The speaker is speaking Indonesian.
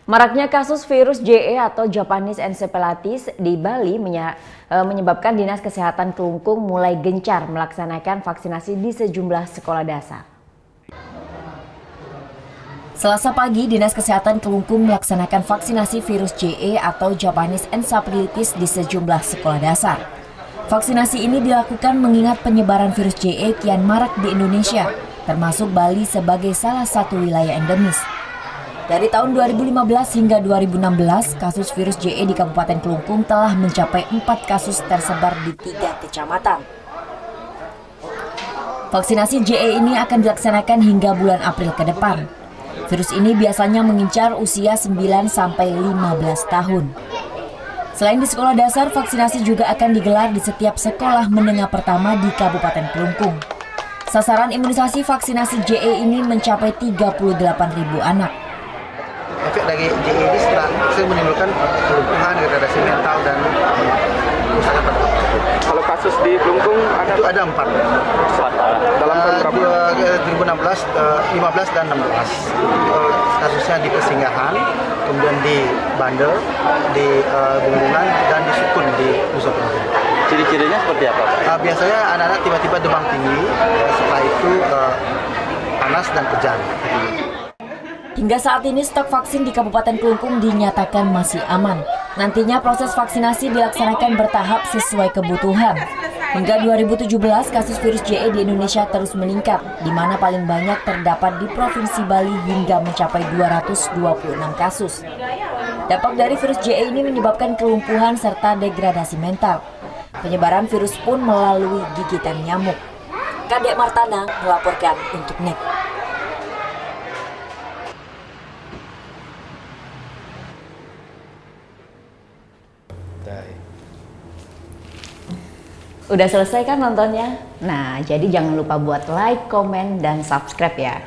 Maraknya kasus virus JE atau Japanese Encephalitis di Bali menyebabkan Dinas Kesehatan Kelungkung mulai gencar melaksanakan vaksinasi di sejumlah sekolah dasar. Selasa pagi, Dinas Kesehatan Kelungkung melaksanakan vaksinasi virus JE atau Japanese Encephalitis di sejumlah sekolah dasar. Vaksinasi ini dilakukan mengingat penyebaran virus JE kian marak di Indonesia, termasuk Bali sebagai salah satu wilayah endemis. Dari tahun 2015 hingga 2016, kasus virus JE di Kabupaten Kelungkung telah mencapai 4 kasus tersebar di 3 kecamatan. Vaksinasi JE ini akan dilaksanakan hingga bulan April ke depan. Virus ini biasanya mengincar usia 9-15 tahun. Selain di sekolah dasar, vaksinasi juga akan digelar di setiap sekolah menengah pertama di Kabupaten Kelungkung. Sasaran imunisasi vaksinasi JE ini mencapai 38.000 anak. Efek dari JE ini sering menimbulkan kelumpuhan, degradasi mental, dan kerusakan pada otak. Kalau kasus di Kelungkung itu ada 4. Dalam tahun berapa? 2016, 15 dan 16. Kasusnya di Kesinggahan, kemudian di Bandel, di Bendungan, dan di Sukun di Nusa Tenggara. Ciri-cirinya seperti apa, Pak? Biasanya anak-anak tiba-tiba demam tinggi, setelah itu panas dan kejang. Hingga saat ini stok vaksin di Kabupaten Kelungkung dinyatakan masih aman. Nantinya proses vaksinasi dilaksanakan bertahap sesuai kebutuhan. Hingga 2017 kasus virus JE di Indonesia terus meningkat, di mana paling banyak terdapat di Provinsi Bali hingga mencapai 226 kasus. Dampak dari virus JE ini menyebabkan kelumpuhan serta degradasi mental. Penyebaran virus pun melalui gigitan nyamuk. Kadek Martana melaporkan untuk NET. Udah selesai kan nontonnya? Nah, jadi jangan lupa buat like, komen, dan subscribe ya.